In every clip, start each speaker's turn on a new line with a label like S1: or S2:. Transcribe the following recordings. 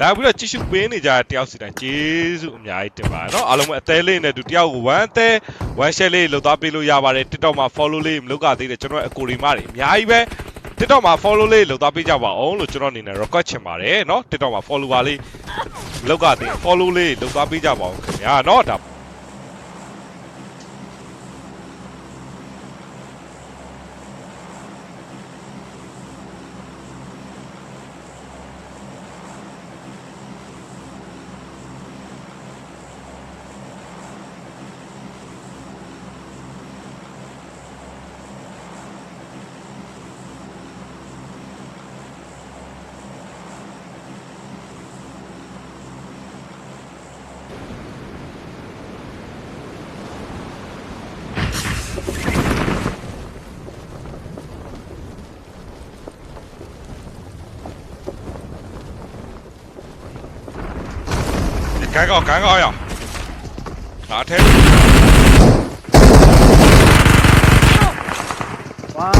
S1: လာပြီးတော့ကြည့်ရှုပေးနေကြတဲ့တယောက်စီတိုင်းကျေးဇူးအများကြီးတင်ပါတယ်เนาะအားလုံးပဲအသေးလေးနဲ့တူတယောက်ကို1 share လေးလုပ်သွားပေးလို့ရပါတယ် TikTok မှာ follow လေးမလုပ်ကြသေးတယ်ကျွန်တော်အကိုရီမတွေအများကြီးပဲ TikTok မှာ follow လေးလုပ်သွားပေးကြပါအောင်လို့ကျွန်တော်အနေနဲ့ request ချင်ပါတယ်เนาะ TikTok မှာ follower လေးလုပ်ကြသေး follow လေးလုပ်သွားပေးကြပါအောင်ခင်ဗျာเนาะဒါ赶搞呀！哪天？
S2: 哇！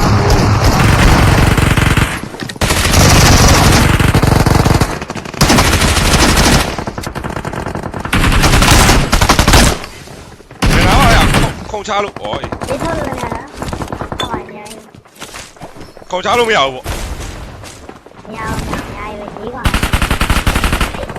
S1: 你哪玩呀？空岔路，哦。
S3: 你偷了呢？干嘛呢？
S1: 空岔路没有不？
S3: 要以为习惯。对。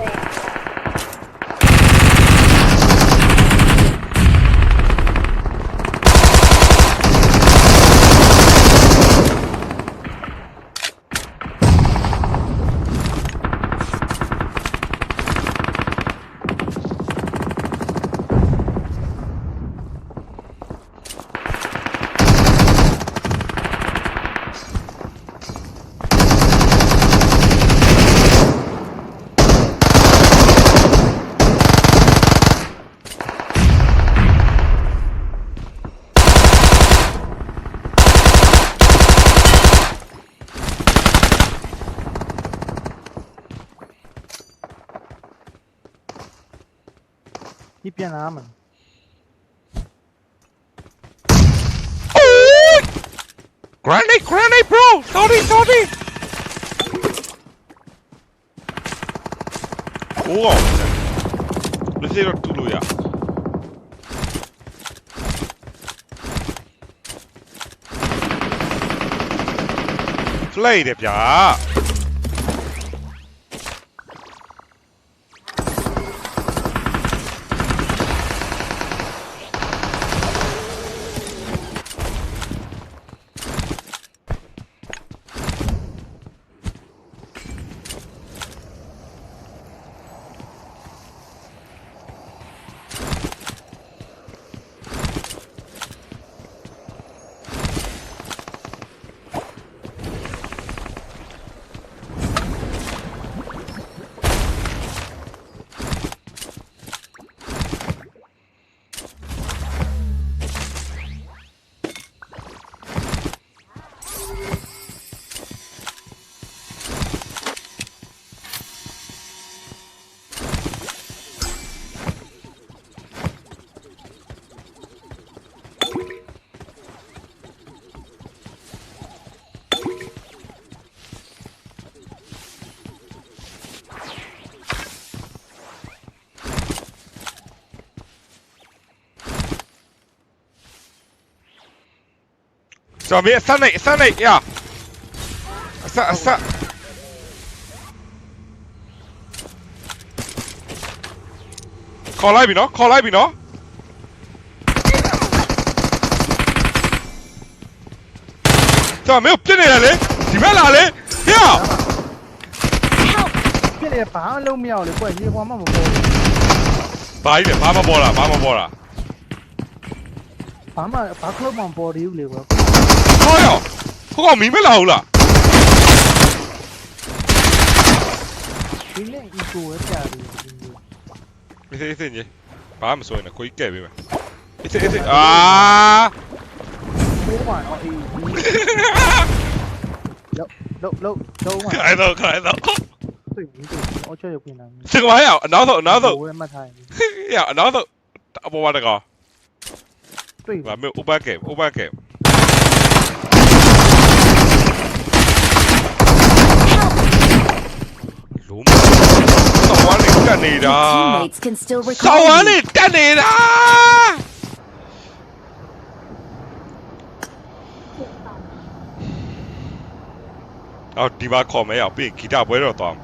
S2: 一边拿嘛。
S1: Grenade, bro! Sorry! 哇！你这个堵路呀？Play 的ဗျာ。左邊三厘呀！三ခေါ်လိုက်ပြီနော်ကျွန်တော်မင်းပြစ်နေတယ်လေဒီဘက်လာလေဟေ့
S2: ပြစ်နေဘာမှလုံးမရဘူးလေကွရေပွားမှမပေါ်ဘူး
S1: ဘာကြီးလဲဘာမပေါ်တာ
S2: ဘာမှဘာခလုတ်မှမပေါ်သေးဘူးလေကွ
S1: ဟောရောဟိုကောင်မီးမလာဘူးလား
S2: ဒီနေ့ eco ပဲပြတယ်
S1: အေးကြီးဘာမှမစိုးရင်ကိုကြီးကဲပေးမယ်အေးအာ
S2: ဘိုးပါတော့အေးလုံးပါ
S1: ခိုင်းတော့
S2: 对，我确有困难。
S1: 这个玩意儿，挠头。
S2: 我也没太。
S1: 呀，挠头，不玩这个。
S2: 对。
S1: 我没有500 game。龙。ဆောင်းလေးတက်နေတာ
S4: Teammates can still
S1: ဆော
S4: recall
S1: င်း
S4: you.
S1: လေးတက်နေတာအော်ဒီမှာခေါ်မယ်အောင်ပြီးဂီတပွဲတော့သွား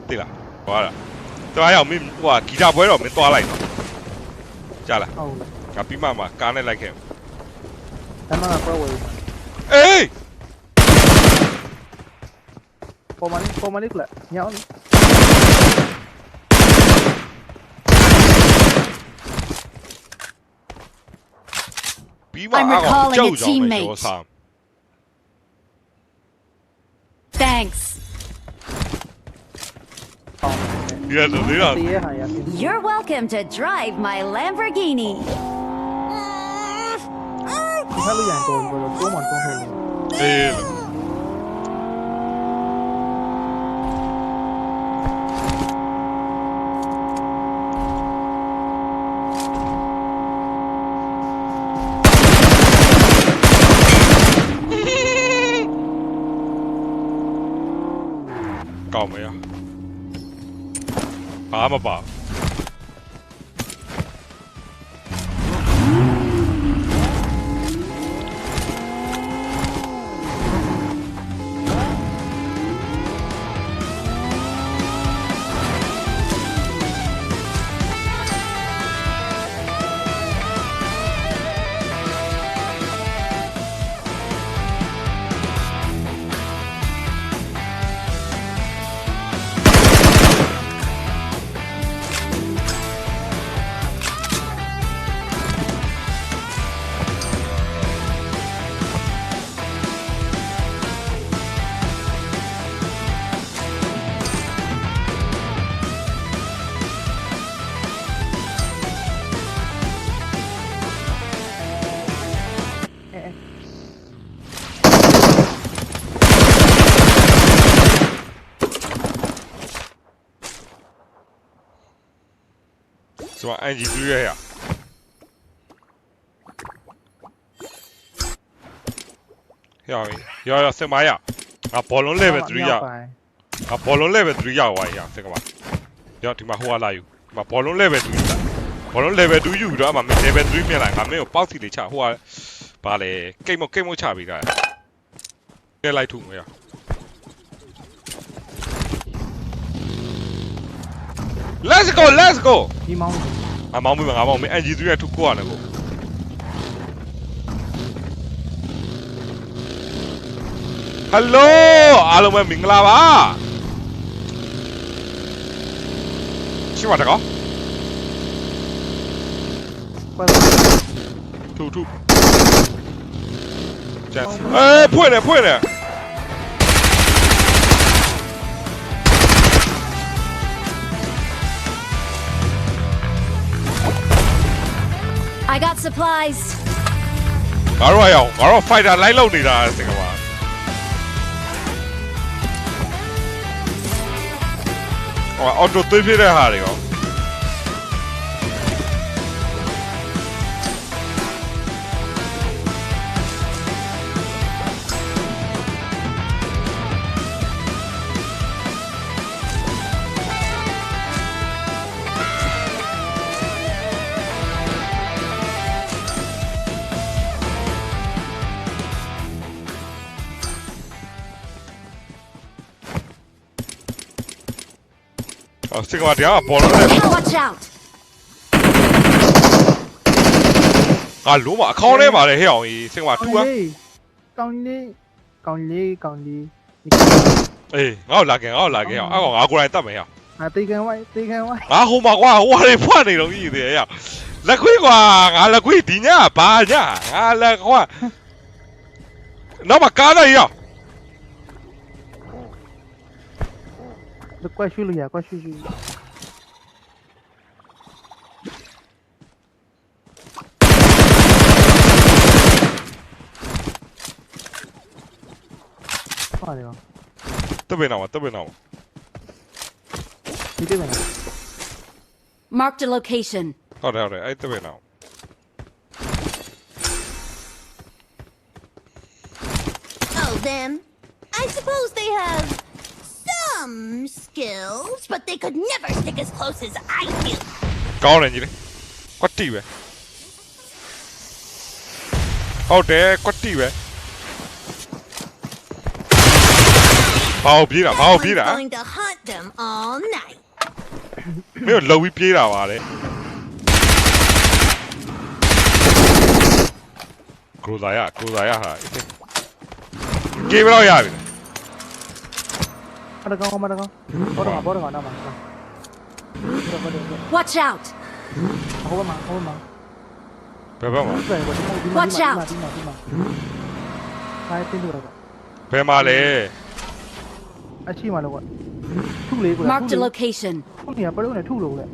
S1: တိလားသွားတာသွားရအောင်မင်းဟိုဂီတပွဲတော့မင်းသွားလိုက်တော့ကြားလား
S2: ဟုတ်
S1: ငါပြီးမှကားနဲ့လိုက်ခဲ့
S2: ဒါမှမဟုတ်ဝယ်
S1: အေး
S2: ပေါ်မလေးကလည်းညောင်း
S1: ပြီးမှအောက်ကြောက်ကြောင်မယ်ရောစား
S4: Thanks.
S1: ဒီရတော့လေးတော့
S2: တေးရဟာရ
S4: You're welcome to drive my Lamborghini.
S2: ဒီခါလို့ရန်တော့တော့မှတော့ဟို
S1: အေးကောင်းမရဘာမပါဆိုတော့အန်ဂျီတူရဲ့ရရစင်မရငါဘောလုံး level 3ရငါဘောလုံး level 3ရဝိုင်းရစင်ကပါရောဒီမှာဟိုကလာယူဒီမှာဘောလုံး level 2လာဘောလုံး level 2ယူတော့အမှမင်း level 3မြင်လာငါမင်းကိုပေါက်စီလေးချဟိုကဘာလဲကိတ်မချပြီးတာကဲလိုက်ထုမရLet's go
S2: ဒီမောင်း
S1: ငါမောင်းမင်း NG3 ရထုကိုရတယ်ကိုဟယ်လိုအားလုံးပဲမင်္ဂလာပါရှိပါတကောထူကျန်ဖွင့်တယ်
S4: I got supplies.
S1: ငါတို့ fighter လိုက်လုပ်နေတာစင်ကပါအော်တိုသွေးပြတဲ့ဟာတွေရောစင်ကပါတရားဘောလုံးနဲ့
S4: Watch out.
S1: ငါလုံးမအခေါင်းထဲမှာလေဟဲ့အောင်ကြီးစင်ကပါတူอ่ะ
S2: ကောင်းလေး
S1: အေးငါ့ကိုလာခင်အောင်အဲ့ကောင်ငါကိုယ်တိုင်တတ်မယ်ဟဲ့
S2: ငါတေကန်ဝိုင်း
S1: ငါဟိုမှာကွာဟိုဟာတွေဖွက်နေတော့ကြီးတယ်ဟဲ့လက်ခွေးကွာငါလက်ခွေးဒီညဘာညငါလက်ကွာနောက်မှာကားလိုက်ရ
S2: ကွက်ရှူလို့ရကွက်ရှူပါတယ်
S1: တပင်းအောင်
S2: ဒီတယ်
S4: Marked a location.
S1: ဟုတ်တယ်အဲ့တပင်းအောင်
S4: Oh, them. I suppose they have some skills, but they could never stick as close as I do.
S1: ကောင်းတယ်ကြီးလေကွက်တီပဲဟုတ်တယ်ကွက်တီပဲဘာကိုပြေးတာဘာကိုပြေးတာ
S4: I'm going to hunt them all night.
S1: မင်းလုံပြီးပြေးတာပါလေကရိုဇာရဟာကေးဘယ်တော့ရပြီ
S2: မတကောင်ဘောတော့နောက်မှာ
S4: Watch out!
S2: ဟိုမှာ
S1: ဘယ်ဘက်မှာ
S2: ဒီမှာခိုင်းတင်လို့တော့
S1: ဘယ်မှာလဲ
S2: အချိမှာလို့ကွာထုလေးကွာ
S4: Marked a location.
S2: ခုနေပရုံးနဲ့ထုလို့လေ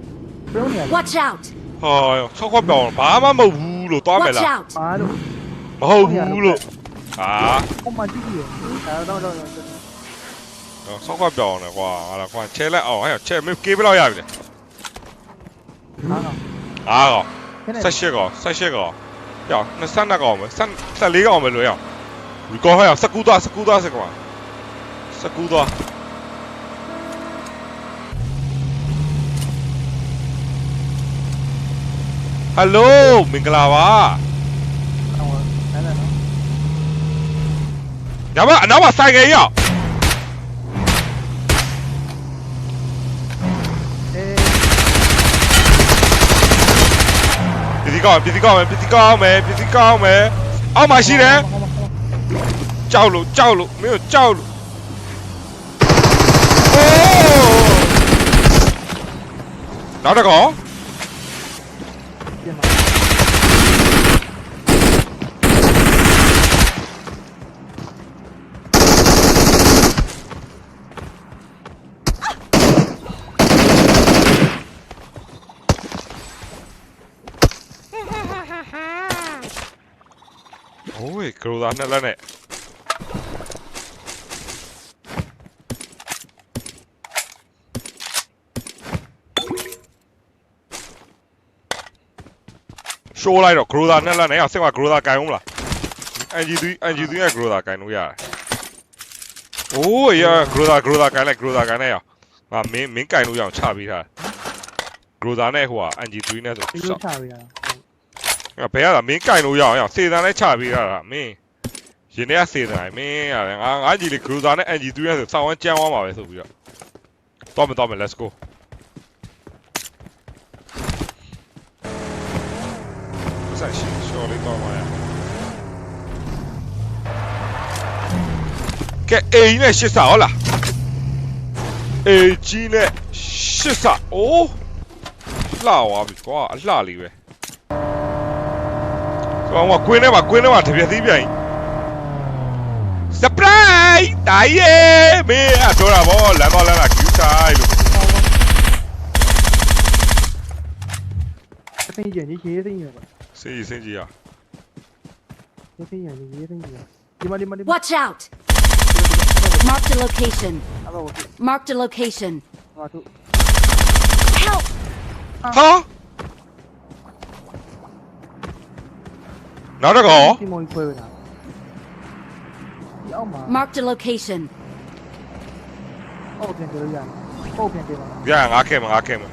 S2: ပရုံးနေရ
S4: Watch out!
S1: ဟောဆောက်ခွက်ပြောင်းဘာမှမဟုတ်ဘူးလို့သွားမယ်
S4: Watch
S1: လား
S4: out!
S2: ပါလို့
S1: မဟုတ်ဘူးလို့ဟာ
S2: ဟိုမှာကြည့်ရတော့
S1: ဆောက်ခွက်ပြောင်းတယ်ကွာဟာလားကွာချဲလိုက်အောင်ဟဲ့ချဲမင်းကေးဘယ်တော့ရပြီလဲ
S2: ဟာက
S1: အားကော18ကောပြောင်း22ကောမယ်14ကောမယ်လို့ရအောင်ဒီကောဟဲ့စကူသွားစကွာစကူသွားဟယ်လိုမင်္ဂလာပါ
S2: တော့နားနော်
S1: ညမအနောက်မှာဆိုင်ကယ်ရောက်
S2: အေး
S1: ပြည်စီကောင်းမယ်အောက်မှာရှိတယ်ကြောက်လို့မင်းတို့ကြောက်လို့โอ้နောက်တစ်ကောင်
S2: ပြန်ပါ
S1: โอ้ยกรูดาနှစ်လက်နဲ့ရှိုးလိုက်တော့ဂရိုဒါနဲ့လက်နဲ့အောင်စစ်မှာဂရိုဒါကန်ဦးမလား NG3 ရဲ့ဂရိုဒါကန်လို့ရတယ်။အိုးရဂရိုဒါကန်လိုက်အောင်ငါမင်းကန်လို့ရအောင်ချပေးထားဂရိုဒါနဲ့ဟိုက NG3 နဲ့ဆို
S2: ဒီလိုချပေးတာ
S1: ငါဘယ်ရတာမင်းကန်လို့ရအောင်စေတန်နဲ့ချပေးထားတာမင်းရင်ထဲကစေတန်မင်းရတယ်ငါကြီးလေဂရိုဒါနဲ့ NG3 နဲ့ဆိုစောင်းဝမ်းကြမ်းသွားမှာပဲဆိုပြီးတော့တော့မယ် let's goဆက်ရှိရှော်လေးတော့မှာကဲအေးနဲ့ရှစ်ဆဟုတ်လားအေးကြီးနဲ့ရှစ်ဆအိုးလှသွားပြီကွာအလှလေးပဲဆိုတော့ကွင်းထဲမှာတပြက်သီးပြန် surprise တာယေမင်းအတော်တာဗောလမ်းတော့လမ်းလာ queue ဆိုင်လို့
S2: သိရင်ကြီးရေးသိရင်ပါ
S1: စင်ကြီးရ
S2: ရေးသိရင်ရေးသိရင်ဒီမှာ
S4: Watch out! Marked a location.
S2: အဲ့တော့
S4: Marked a location.
S2: ငါတို့
S4: Help!
S1: ဟာနောက်တော့ကော
S2: ဒီမုံခွဲတာဒီအောက်မှာ
S4: Marked a location.
S2: အောက်ပြန်ကြလို့ရတယ်အောက်ပြန်ကြပါ
S1: ရငါခဲမှာ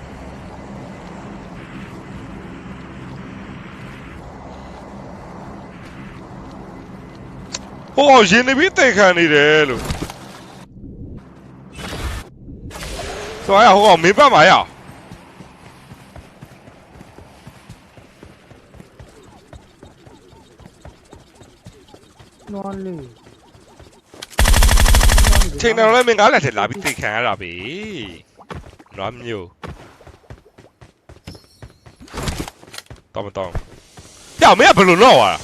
S1: ဟိုရင်နေပြီးတိတ်ခံနေတယ်လို့ဆိုရဟိုမင်းပတ်မှာရ
S2: နွားလေး
S1: ချိန်တော်လည်းမင်းကားလက်ထက်လာပြီးတိတ်ခံရတာပဲနွားမျိုးတော့ပြောင်းမင်းကဘယ်လိုလောက်သွားတာ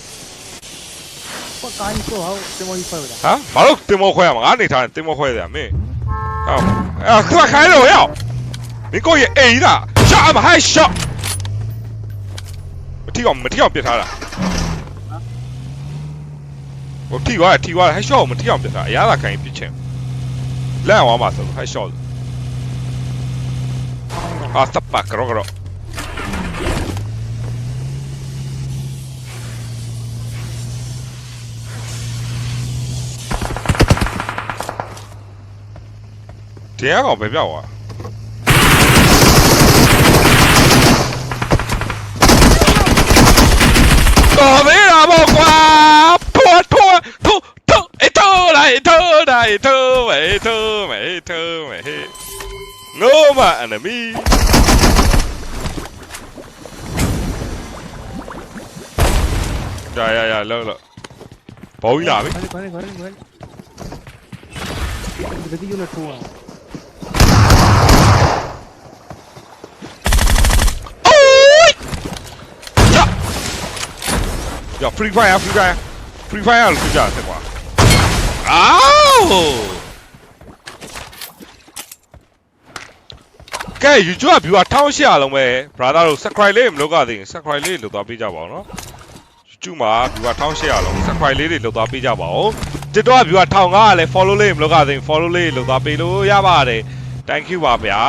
S2: ပတ်ကိုင်းဆိုဟောဒီမုံခွဲတာ
S1: ဟမ်ဘာလို့တင်မောခွဲရမှာငါနေထားတယ်တင်မောခွဲတယ်မင်းဟောခါခိုင်းလို့ရောက်မင်းကိုရဲ့အိမ်လားရှာမဟိုက်ရှော့မထီအောင်ပြစ်ထားတာဟိုထီသွားဟိုက်ရှော့ကိုမထီအောင်ပြစ်ထားအရသာခိုင်းပြစ်ချင်းလန့်သွားမှာဆိုဟိုက်ရှော့ဟာစပ်ပါကရော တရားကောင်ပဲပြောက်သွားတော်သေးတာပေါ့ကွာထိုးအေးထိုးလိုက်ထိုးလိုက်ထိုးမယ်ထိုးမယ်ထိုးမယ်ဟေး no my enemy ရလောက်ဘောင်းလာပြီ
S2: Corre. Daqui yo la tuwa.
S1: Yo, free fire လို့ပြောကြတယ်ကွာအော်ကဲ YouTube viewer 1800လုံးပဲ brother တို့ subscribe လေးမလုပ်ကြသေးရင် subscribe လေးလုပ်သွားပေးကြပါဦးနော် YouTube မှာ viewer 1800လုံး subscribe လေးတွေလုပ်သွားပေးကြပါဦး TikTok viewer 1500လည်း follow လေးမလုပ်ကြသေးရင် follow လေးလုပ်သွားပေးလို့ရပါတယ် thank you ပါဗျာ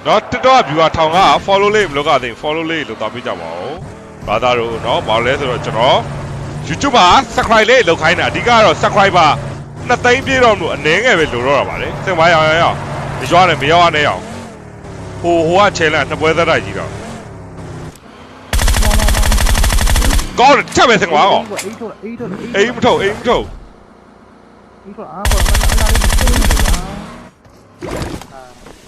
S1: နော် TikTok viewer 1500 follow လေးမလုပ်ကြသေးရင် follow လေးလုပ်သွားပေးကြပါဦး brother တို့နော်ဘာလဲဆိုတော့ကျွန်တော် YouTube မှာ subscribe လေးလုပ်ခိုင်းတာအဓိကတော့ subscriber 2သိန်းပြည့်တော့လို့အနည်းငယ်ပဲလိုတော့တာပါလေစင်ပါရအောင်မရွာနဲ့မရောက်နဲ့အောင်ဟိုက challenge နှစ်ပွဲသက်တိုက်ကြီးတော့ကောင်းတယ်ချက်ပဲစင်ပါကောအိမ်မထုတ်
S2: Ito ah,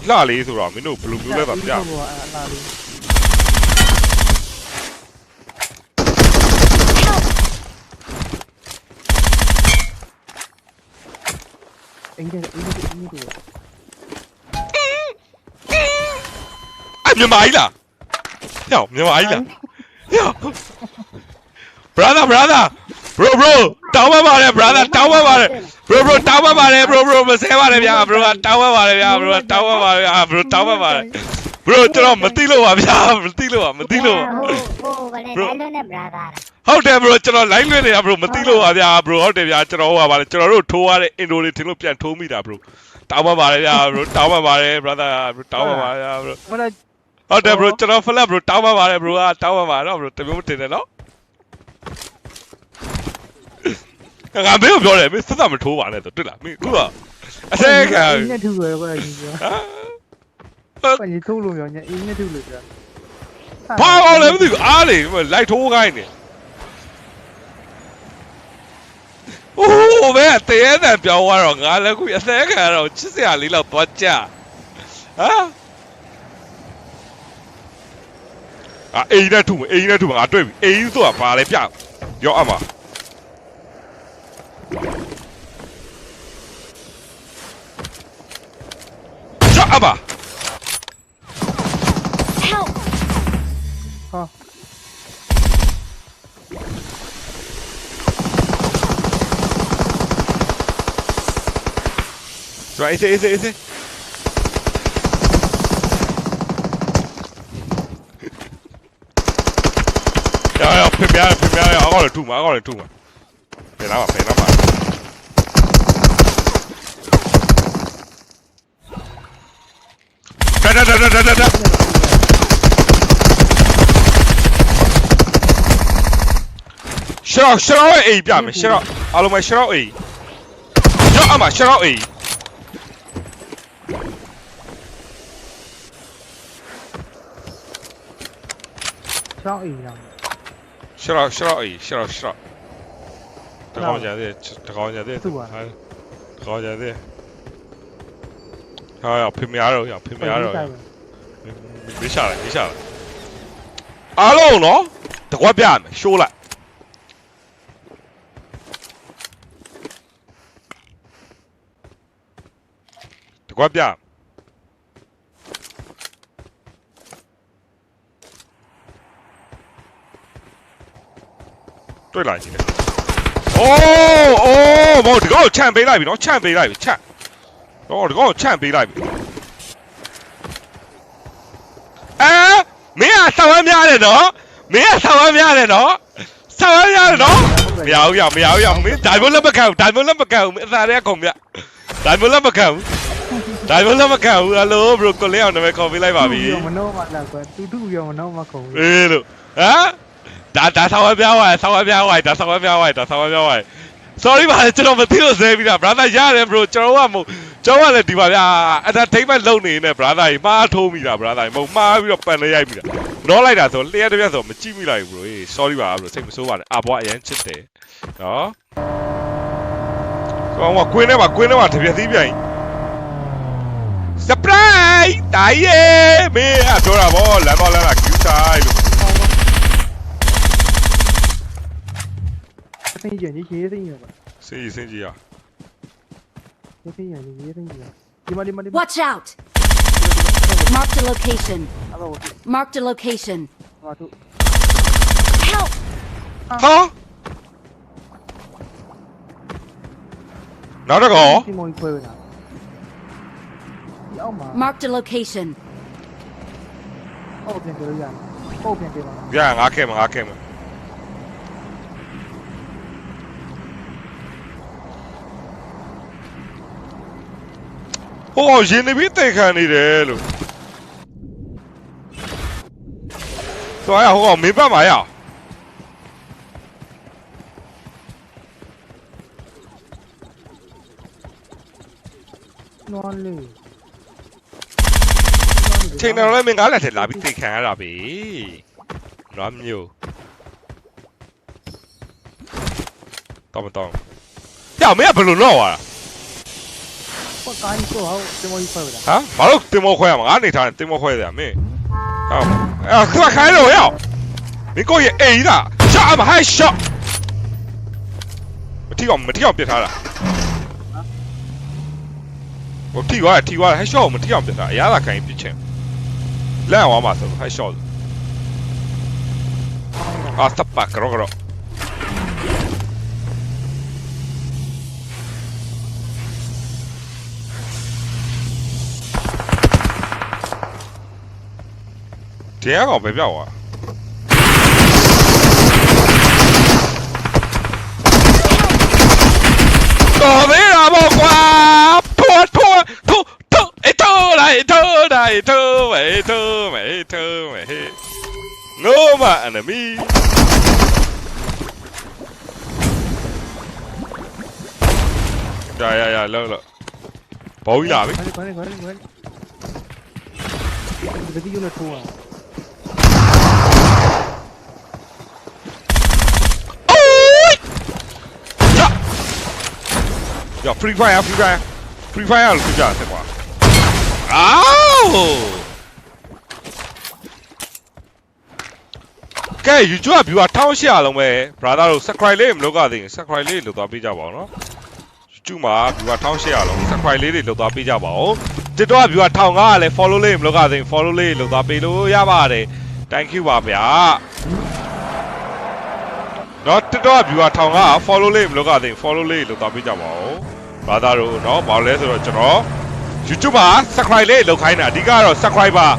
S1: လှလေးဆိုတော့မင်းတို့ဘယ်လိုမျိုးလဲတော့ပြမြန်မာကြီးလားညောင်မြန်မာကြီးလားညောင် brother bro တောင်းပါပါတယ် brother တောင်းပါပါတယ် bro တောင်းပါပါတယ် bro မဆဲပါနဲ့ဗျာ bro တောင်းပါပါတယ်ဗျာ bro တောင်းပါပါတယ် bro တောင်းပါပါတယ် bro ကျွန်တော်မသိလို့ပါဗျာမသိလို့
S3: ဟိုဗလဲတိုင်းလုံးနဲ့ brother
S1: ဟုတ်တယ် bro ကျွန်တော် line လွှင့်နေတာ bro မသိလို့ပါဗျာ bro ဟုတ်တယ်ဗျာကျွန်တော်ဟိုပါပါတယ်ကျွန်တော်တို့ထိုးရတဲ့ intro တွေထင်လို့ပြန်ထိုးမိတာ bro တောင်းပါပါတယ်ဗျာ bro တောင်းပါပါတယ် brother တောင်းပါပါတယ်ဗျာ bro ဟုတ်တယ် bro ကျွန်တော် flat bro တောင်းပါပါတယ် bro တောင်းပါပါတော့ bro တမျိုးမတင်နဲ့နော်ငါမင်းကိုပြောတယ်မင်းစသမထိုးပါနဲ့ဆိုတွေ့လားမင်းခုကအစဲခံ
S2: Ini tu rồi qua gì vậy? Qua gì thu luôn rồi nha, ini thu luôn rồi.
S1: ဘာအောင်လဲမသိဘူးအားလေလိုက်ထိုးခိုင်းနေအိုးဘယ်တဲတဲ့ပြောင်းသွားတော့ငါလည်းခုအစဲခံတော့ချစ်စရာလေးတော့သွားကြအိမ်နဲ့ထုမငါတွေ့ပြီအိမ်ဆိုတာဘာလဲပြရောအမအမ
S4: Help!
S2: Ha.
S1: Rồi, ese. Ya, primero, ahora tú, ma. Penaba. Da. Shiro A ပြမယ် Shiro အားလုံးပဲ Shiro A ရောအမ Shiro A
S2: Sao ý nào?
S1: Shiro A Shiro တကောင်းကြတယ်ဟာဖိမရတော့မရှာလိုက်အားလုံးနော်တကွက်ပြမယ်ရှိုးလိုက်တကွက်ပြတွေ့လာကြည့်လေအိုးဘောဒီကောင်ချန်ပေးလိုက်ပြီနော်ချန်ပေးလိုက်ပြီချန်ဒီကောင်ချန်ပေးလိုက်ပြီမင်းကဆောင်းများတယ်နော်မရဘူးမရဘူးမင်းဒါမျိုးလက်မခံဘူးအသာရဲကုန်ပြဒါမျိုးလက်မခံဘူးဟယ်လို bro ကိုလေးအောင်နာမည်ခေါ်ပေးလိုက်ပါပြီ
S2: Yo mano mà là quoi? Tu yo mano mà không.
S1: အေးလို့ဟမ်ဒါဆောင်းပြဝိုင် sorry ပါကျွန်တော်မသိလို့ဆဲပြီးတာ brother ရတယ် bro ကျွန်တော်ကမဟုတ်ကျွန်တော်ကလည်းဒီပါဗျာ entertainment လုပ်နေနေ brother ကြီးမှားထိုးမိတာ brother ကြီးမဟုတ်မှားပြီးတော့ပန်လေးရိုက်မိတာတော့လိုက်တာဆိုလျှက်တစ်ပြက်ဆိုမကြည့်မိလိုက်ဘူး bro sorry ပါ bro စိတ်မဆိုးပါနဲ့အဘွားအရင်ချစ်တယ်နော်ကောင်းကကွင်းထဲမှာတပြက်သီးပြန် surprise တာယေမင်းအပြောတာဗောလမ်းတော့လမ်းက cue time လို့
S2: 生意你接生意吧，
S1: စေးစင်းကြီးอ่ะ
S2: 接生意你接生意啊，你妈，
S4: Watch out! Marked a location.
S2: 阿爸我
S4: Marked a location.
S2: 我都
S4: Help!
S1: ဟာနောက်တော့ကော
S2: 这么一块的，要嘛，
S4: Marked a location.
S2: 后边给了呀，后边给了，
S1: ရငါခဲ့မှာဟိုရင်နေပြီးတိတ်ခံနေတယ်လို့သွားရဟိုမင်းပတ်မှာရအောင်
S2: 暖嘞，
S1: ချိန်တော်လည်းမင်းကားလက်ထက်လာပြီးတိတ်ခံရတာပဲနွားမျိုးတော့မတော့ကြောက်မင်းကဘယ်လိုတော့သွားတာ
S2: 我赶紧做好这么一块的，
S1: ဟမ်ဘာလို့တင်မောခွဲရမှာငါနေထားတယ်တင်မောခွဲတယ်မင်းဟုတ်အဲ့ခါခိုင်းလို့ရအောင်မင်းကိုရဲ့အိမ်လားရှော့မဟိုက်ရှော့မထီအောင်ပြစ်ထားတာဟိုထီသွားဟဲ့ရှော့မထီအောင်ပြစ်ထားအရသာခိုင်းပြစ်ချင်းလန့်အောင်မှာဆိုဟဲ့ရှော့အာစပ်ပါကြောတရားကောင်ပဲပြောက်သွားတော်သေးတာပေါ့ကွာထိုးအေးထိုးလိုက်No my enemy ရလောက်ဘောကြီးလာပြီ
S2: 快点，这个用来抽啊，
S1: ရ free fire လို့ပြကြတယ်ကွာအော်ကဲ YouTube view 1800လုံးပဲ brother တို့ subscribe လေးမလုပ်ရသေးရင် subscribe လေးလုပ်သွားပေးကြပါဦးနော် YouTube မှာ view 1800လုံး subscribe လေးတွေလုပ်သွားပေးကြပါဦး TikTok view 1500ကလည်း follow လေးမလုပ်ရသေးရင် follow လေးလုပ်သွားပေးလို့ရပါတယ် thank you ပါဗျာနော် TikTok view 1500 follow လေးမလုပ်ရသေးရင် follow လေးလုပ်သွားပေးကြပါဦး brother တို့နော်ဘာလဲဆိုတော့ကျွန်တော် YouTube မှာ subscribe လေးလုပ်ခိုင်းတာအဓိကတော့ subscriber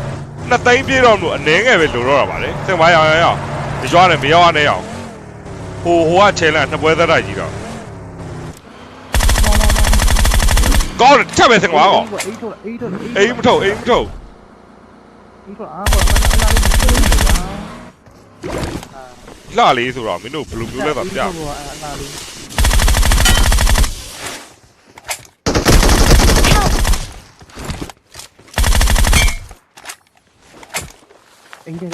S1: 2သိန်းပြည့်တော့လို့အနည်းငယ်ပဲလိုတော့တာပါလေစင်မရအောင်မရွာနဲ့မရောက်နဲ့အောင်ဟိုက challenge နှစ်ပွဲသက်တိုက်ကြီးတော့ကောင်းတယ်ချက်ပဲစင်ကွာကော အိမ်မထုတ်
S2: 你说啊，我那
S1: လှလေးဆိုတော့မင်းတို့ဘယ်လိုမျိုးလဲပါပြ
S2: 应该，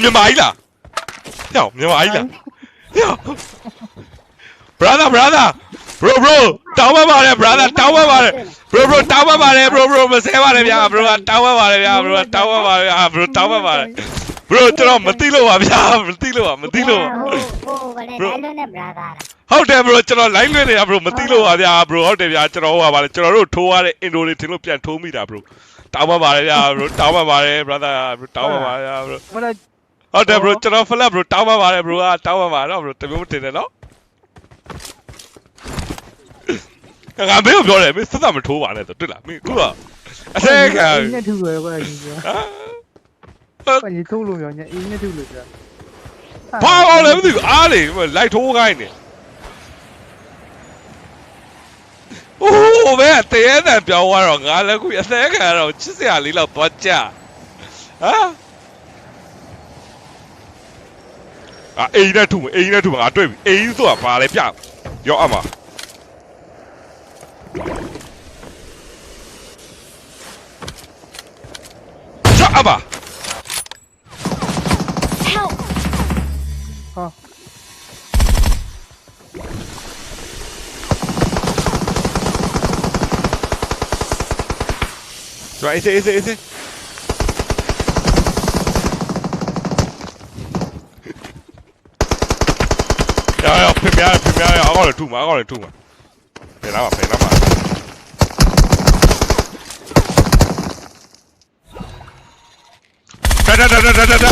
S1: မြန်မာကြီးလားဟဲ့မြန်မာကြီးလားဟဲ့ brother bro တောင်းပါပါတယ် brother တောင်းပါပါတယ် bro တောင်းပါပါတယ် bro မဆဲပါနဲ့ဗျာ bro တောင်းပါပါတယ်ဗျာ bro တောင်းပါပါတယ် bro တောင်းပါပါတယ် bro ကျွန်တော်မသိလို့ပါဗျာမသိလို့
S3: ဟိုဘာလဲလိုက်လို့နဲ့ brother
S1: ဟုတ်တယ် bro ကျွန်တော် line လွှင့်နေတာ bro မသိလို့ပါဗျာ bro ဟုတ်တယ်ဗျာကျွန်တော်ဟိုပါလေကျွန်တော်တို့ထိုးရတဲ့ intro တွေထင်လို့ပြန်ထိုးမိတာ bro တောင်းပါပါတယ်ဗျာ bro တောင်းပါပါတယ် brother တောင်းပါပါဗျာ bro
S2: 我那
S1: ဟုတ်တယ် bro ကျွန်တော် flat bro တောင်းပါပါတယ် bro တောင်းပါပါတော့ bro တမျိုးမတင်နဲ့နော်ငါမင်းကိုပြောတယ်မင်းစက်မထိုးပါနဲ့ဆိုတွေ့လားမင်းခုကအဆက်ခံ
S2: 应该抽了，我来听说，快你抽了没有？应该抽了是吧？
S1: ဘာအောင်လဲမသိဘူးအားလေလိုက်ထိုးခိုင်းနေအိုးဘယ်တရေတန်ပြောင်းသွားတော့ငါလည်းခုအဆက်ခံတော့ချစ်စရာလေးတော့သွားကြဟမ် အိမ်နဲ့ထုအိမ်နဲ့ထုငါတွေ့ပြီအိမ်ဆိုတာဘာလဲပြရောအမချအမ
S4: Help!
S2: ဟာ
S1: Rồi, ese. Ya, primero, ahora tú, Pegaba. Da.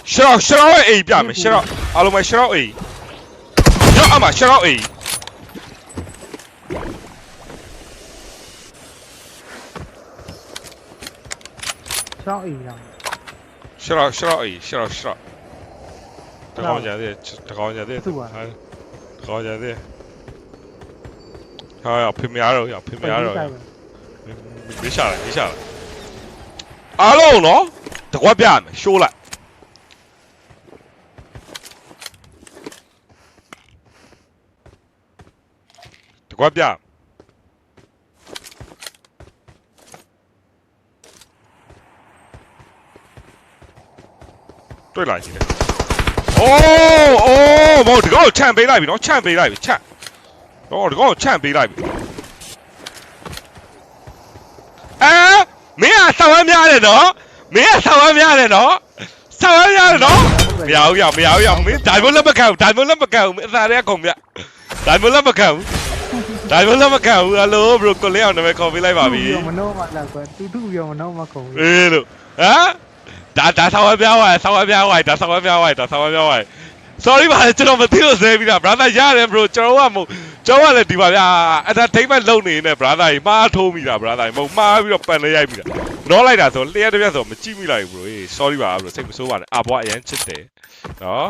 S1: Shut up, A, piame, shut up. Allora, shut up, A. Shut up, A.
S2: ရှောင်းအိမ်လား
S1: ရှော့အေးတကောင်းကြသေးဟာဖေမရတော့မေးရှာလာအားလုံးနော်တကွက်ပြမယ်ရှိုးလိုက်တကွက်ပြတွေ့လာကြည့်တယ်။အိုးဘောဒီကောင်ချန်ပေးလိုက်ပြီနော်ချန်ပေးလိုက်ပြီချန်။တော့ဒီကောင်ချန်ပေးလိုက်ပြီ။မင်းကဆောင်းဝမ်းများတယ်နော်။မင်းကဆောင်းဝမ်းများတယ်နော်။ဆောင်းဝမ်းများတယ်နော်။မရဘူးမင်းဒိုင်မလက်မခံဘူးမင်းအစားရဲကုန်ပြ။ဒိုင်မလက်မခံဘူးအလိုဘရိုကိုလေးအောင်နာမည်ခေါ်ပေးလိုက်ပါပြီ။
S2: မနှောမလာကွာတူပြောမနှောမခုံဘူး
S1: အေးလို့ဒါဆောင်းဝမ်းများဝိုင်းsorry ပါကျွန်တော်မသိလို့ဆဲပြီးတာ brother ရတယ် bro ကျွန်တော်ကလည်းဒီပါဗျာ entertainment လုပ်နေနေ brother ကြီးမှားထိုးမိတာ brother ကြီးမဟုတ်မှားပြီးတော့ပန်လေးရိုက်မိတာတော့လိုက်တာဆိုလျှက်တစ်ပြက်ဆိုမကြည့်မိလိုက်ဘူး bro sorry ပါ bro စိတ်မဆိုးပါနဲ့အဘွားအရင်ချစ်တယ်နော်